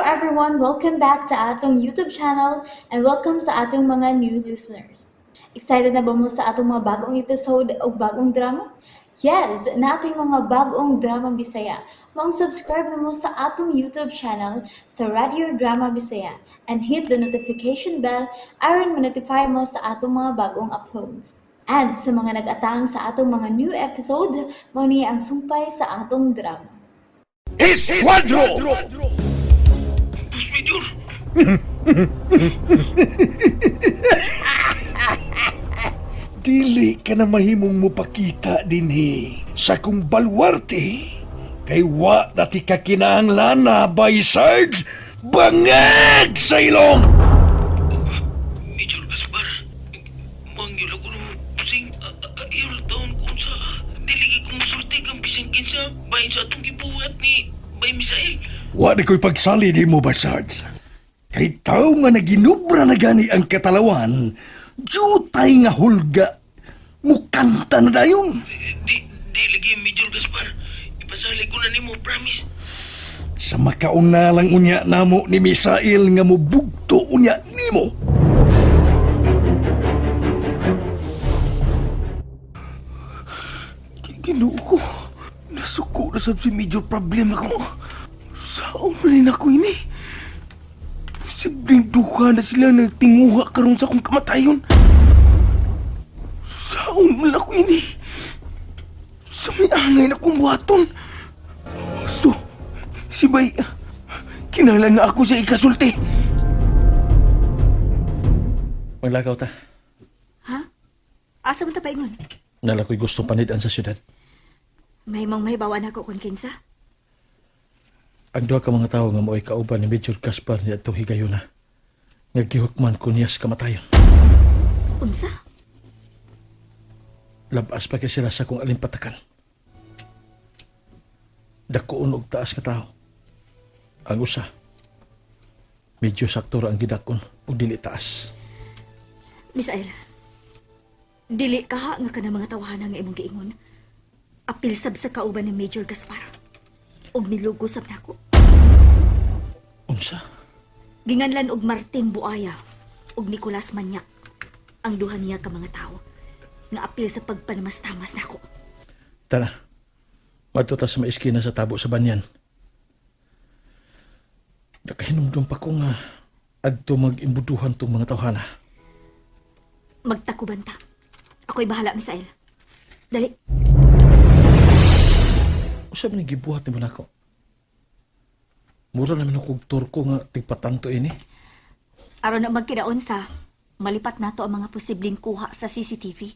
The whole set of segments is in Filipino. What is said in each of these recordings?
everyone, welcome back to atong YouTube channel and welcome sa atong mga new listeners. Excited na ba mo sa atong mga bagong episode o bagong drama? Yes, na ating mga bagong drama Bisaya. Mag-subscribe na mo sa atong YouTube channel sa Radio Drama Bisaya and hit the notification bell aron ma-notify mo sa atong mga bagong uploads. And sa mga nag-atang sa atong mga new episode, mo niya ang sumpay sa atong drama. Esquadro! Boss Major! Dili ka na mahimong mupakita dinhi sa kung balwarte kay wa dati ka kinahanglan na by Sarge bangag sa ilong! Major Gaspar, mangyul ako ng pusing. Ayaw lang taon kung sa diligi kong masulti kang bising kinsa bahin sa atong gibuhat ni Bay Misael. Wa na ko'y pagsali di mo ba, Sarge? Kay tao nga naginubra na gani ang katalawan, jutay nga hulga, mukanta na dayon. Di lagi Major Gaspar. Ipasali ko na nimo, promise. Sa makauna lang unya namo ni Misael nga mubugto unya nimo. Ginoo ko. Nasuko na sab si Major problem ako. Saan na rin ako ini? Posibleng duha na sila nagtinguha karon sa akong kamatayon. Saan man ako ini? Sa may angay na kong buhaton. Gusto, si Bay, kinala na ako sa ikasulti. Maglakaw ta. Ha? Asa mo ta paingon? Nalakoy gusto panidaan sa syudad. May bawan ako kung kinsa. Ang duha ka mga tao nga mo'y kauban ni Major Gaspar niya itong higayuna. Nagihukman ko niyas kamatayon. Unsa? Labas pa kay sila sa kong alimpatakan. Dakoon og taas ka tao. Ang usa, medyo saktura ang gidakon o dili taas. Misael, dili kaha nga ka na mga tawahan nga imong giingon. Apil sab sa kauban ni Major Gaspar. Og nilugo sab nako. Unsa? Ginganlan og Martin Buaya og Nicolas Manyak ang duha niya ka mga tao nga apil sa pagpanamastamas nako. Tara, madto ta sa maiskina sa tabo sa banyan. Nakahinumdum pa ko nga adto mag-imbuduhan tong mga tawhana. Magtakuban ta. Ako'y bahala, Misael. Dali. Usa man gibuhat nimo nako. Mura naman ako turko nga tigpatanto ini. Aron na magkinaon sa malipat nato ang mga posibleng kuha sa CCTV.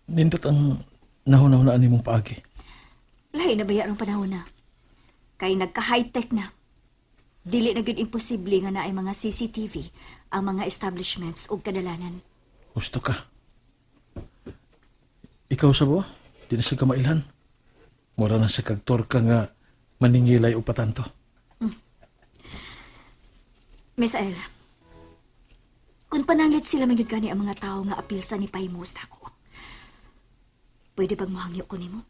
Nindot ang nahuna-hunaan nimong paagi. Lahi na baya ang panahon na. Kay nagka-high-tech na. Dili na gyud imposible nga naay mga CCTV ang mga establishments o kadalanan. Gusto ka. Ikaw sa buwa, di na siya kamailhan. Mura na sa kagtor ka nga maningilay o patanto. Misael, kung pananglit sila magyud gani ang mga tao nga apil sa ni Paimos nako. Pwede bang mahangyo ko nimo?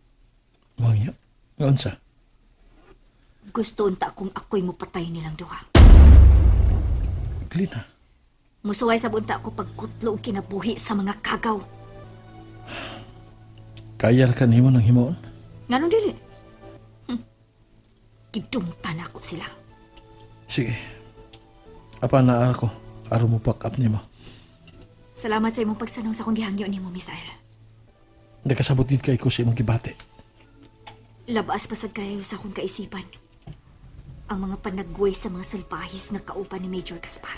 Mangya, ngayon sa? Gusto unta kung ako'y mupatay nilang duha. Glina, Musuway sa bunta ako pagkutlo og kinabuhi sa mga kagaw. kaya ka nimo ng himoon? Nganong dili? Kidumtan ako sila. Sige. Apa na ako, aro mo pack up nimo. Salamat sa imong pagsanong sa akong gihangyo nimo, Misael. Nakasabot din kay ko sa imong gibate. Labas pasag kayo sa akong kaisipan. Ang mga panagway sa mga salpahis na kaupan ni Major Gaspar.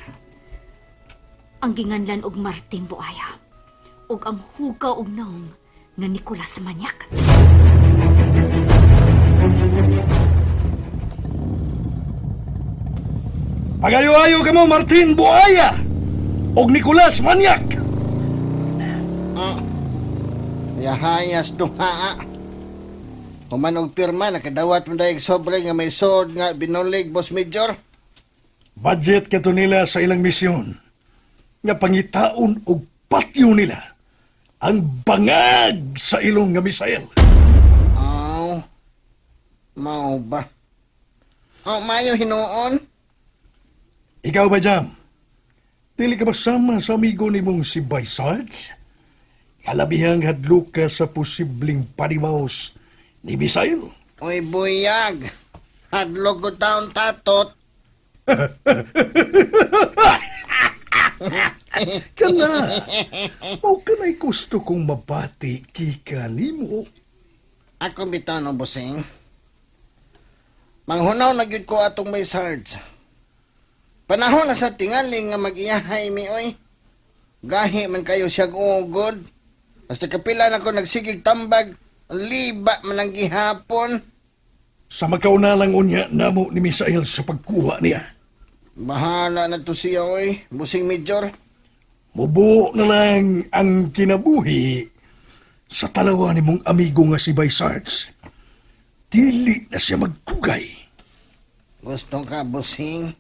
Ang ginganlan og Martin Buaya. Og ang hugaw og naong nga Nicolas Manyak. Pagayo-ayo ka mo, Martin Buaya og Nicolas Manyak. Yahayas duha. Human og pirma nakadawat mo dayeg sobre nga may sod nga binulig, Boss Major. Budget kato nila sa ilang misyon nga pangitaon og patyo nila ang bangag sa ilong nga Misael. Aw. Mao ba? Mayo hinuon? Ikaw ba, Jam? Dili ka ba sama sa amigo ni mong si Bay Sarge? Kalabihang hadlok ka sa posibleng panimaos ni Misael? Uy, buyag. Hadlog ko taon tatot. Kana, o kanay gusto kong mabati kika nimo. Ako bitaw no, bossing. Manghunaw na gyud ko atong may sarge. Panahon na sa tingaling nga mag-iyahay mi, oy. Gahi man kayo siyag ugod. Basta kapila na ko nagsigig tambag, liba man ang gihapon. Sa magkaunalang unya namo ni Misael sa pagkuha niya. Bahala na to siya, oy. Busing Major. Mubo na lang ang kinabuhi sa talawa ni mong amigo nga si Bay Sarge. Dili na siya magtugay. Gusto ka, busing?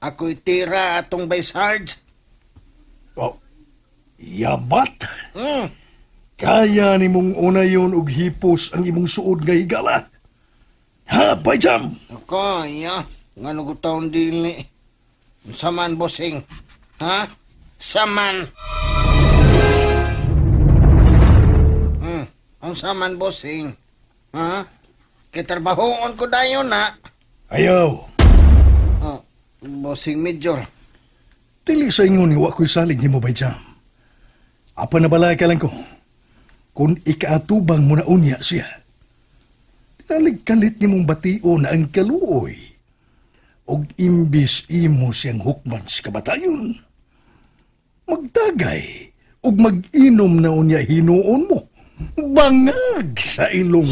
Ako'y tira atong by Sarge. Oh, yabat. Hmm. Kaya ni mong unayon og hipos ang imong suod nga higala. Ha, Bay Jam? Ako, iya. Nga ko taon dili. Saman, bossing. Ha? Saman. Ang saman, bossing. Ha? Kitrabahoon ko dayon na. Ayaw. Oh, bossing Major. Dili sa ingon ni wa ko'y salig ni mo, Bay Jam. Apa na balay ka lang ko? Kung ikaatubang mo na unya siya. Talig-kalit ni mong batio na ang kaluoy. Og imbis imo siyang hukman sa kabatayon. Magdagay og mag-inom na unya hinuon mo. Bangag sa ilong.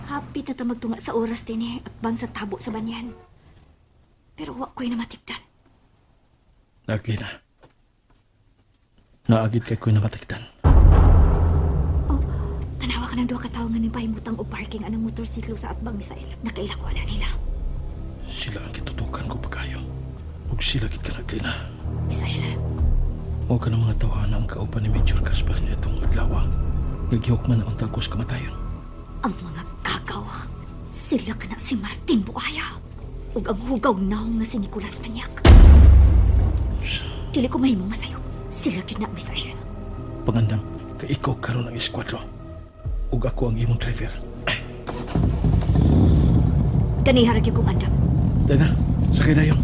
Hapit na ta magtunga sa oras din at bang sa tabo sa banyan. Pero wa ko'y namatikdan. Naglina. Naagit kay ko'y namatikdan. Tanawa ka ng duha ka tao nga nipahimutang o parking anang motorsiklo sa atbang Misael. Nakaila ko na nila. Sila ang kitutukan ko pagkayo. Huwag sila git ka naglina. Misael, O ka ng mga tawhana ang kauban ni Major Gaspar niya itong adlawa. Nagihok man ang tagos kamatayon. ang mga kagaw, sila ka na si Martin Buaya. Ug ang hugaw naong nga si Nicolas Maniac. Dili ko mahimong masayo. Sila kina Misael. Pangandam, kay ikaw karon ang eskwadro. Ug ako ang imong driver. Ganihara gyud kong andam. Dana, sakay dayon.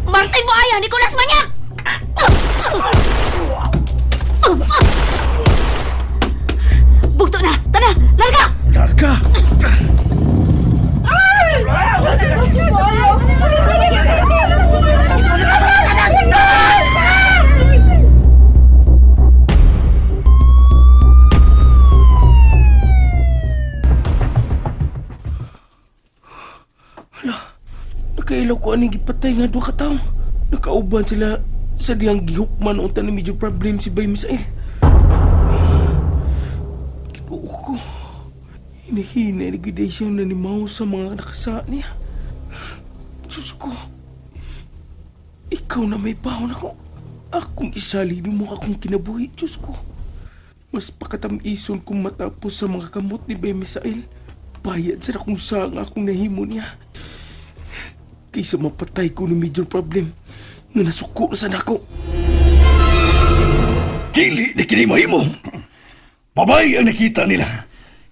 Martin Buaya! Nicolas Maniac! Bugto na! Tana! Larga! Larga! Nakailaw ko aning gipatay nga duha ka tawo. Nakauban sila sa diyang gihukman unta ni medyo problem si Bay Misael. Kinuo ko. Hinahina ni giday siya nanimaw sa mga nakasa niya. Diyos ko. Ikaw na may bahon ako. Akong isali mo akong kinabuhi, Diyos ko. Mas pakatamison kung matapos sa mga kamot ni Bay Misael. Bayad sa akong sang akong nahimo niya. Kaysa mapatay ko ng major problem nga nasuko sa nako. Dili na kini mahimo. Babay ang nakita nila.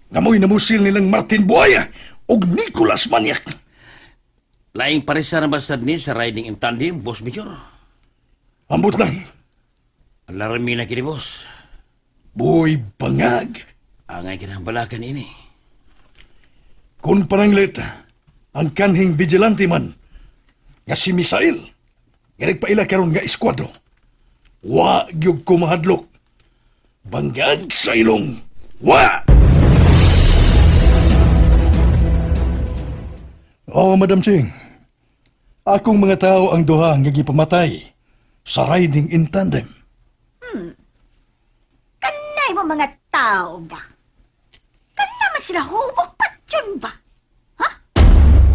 Ngamoy namusil nilang Martin Buaya o Nicolas Maniac. Laing parisa na bastad ni sa riding in tandem, Boss Major. Ambot lang. Alarmi na kini, Boss. Boy bangag. Angay kinahambalakan ini. Kung paranglet, ang kanhing vigilante man, nga si Misael, nga nagpaila karon nga eskwadro. Wa gyud ko mahadlok. Banggag sa ilong. Wa! Oh, Madam Ching. Akong mga tao ang duha nga gipamatay sa riding in tandem. Kanay mo mga tao ba? Kanaman sila hubok patyon ba?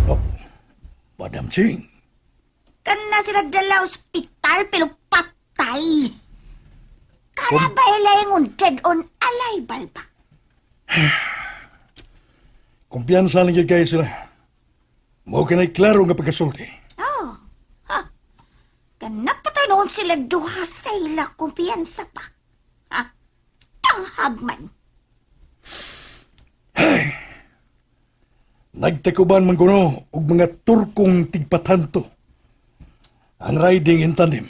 Oh, Madam Ching. Kana sila dala ospital pero patay. Kana ba ilayong dead on arrival ba? Kumpiyansa lang yun kayo sila. Mao ka na'y klaro nga pagkasulti. Oh, ha? Kana pa tayo noon sila duha sa ila kumpiyansa pa. Ha? Tanghagman. Nagtakuban man kuno og mga Turkong tigpatanto. Ang riding in tandem.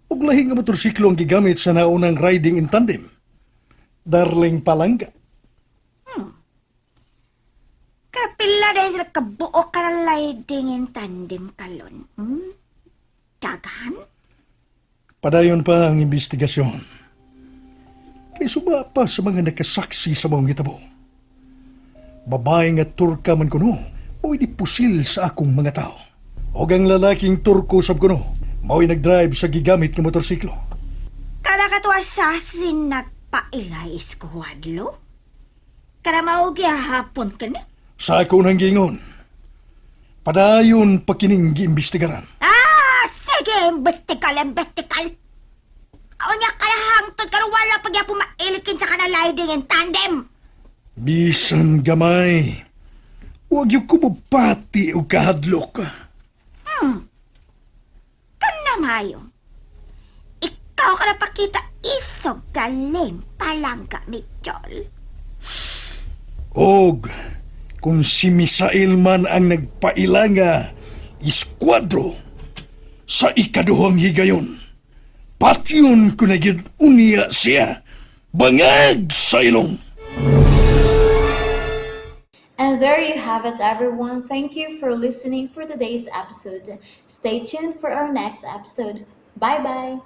Ug lahi nga motorsiklo ang gigamit sa naunang riding in tandem. Darling Palangga. Kapila dahil sila kabuo ka na liding in tandem kalon. Daghan? Padayon pa ang investigasyon. Kay suba pa sa mga nakasaksi sa mong gitabo. Babae nga Turka man kuno, mo'y di pusil sa akong mga tao. O ang lalaking Turko sab kuno, mo'y nagdrive sa gigamit nga motorsiklo. Kada ka to assassin nagpailay eskuadlo? Kada maugi hapon ka na? Sa ako nang gingon, padayon pa kining giimbestigaran. Sige, investikal. O niya kalahangtod ka wala pag yapong mailikin sa kanalayding in tandem. Bisan gamay, huwag yung kumupati o kahadlok. Kana ngayon. Ikaw ka na pakita isog daling Palangga, Mitchell. Og, kung si Misael man ang nagpailanga, iskwadro, sa ikaduhang higayon, patyon ko na gyud unya siya, bangag sa ilong. And there you have it, everyone. Thank you for listening for today's episode. Stay tuned for our next episode. Bye-bye.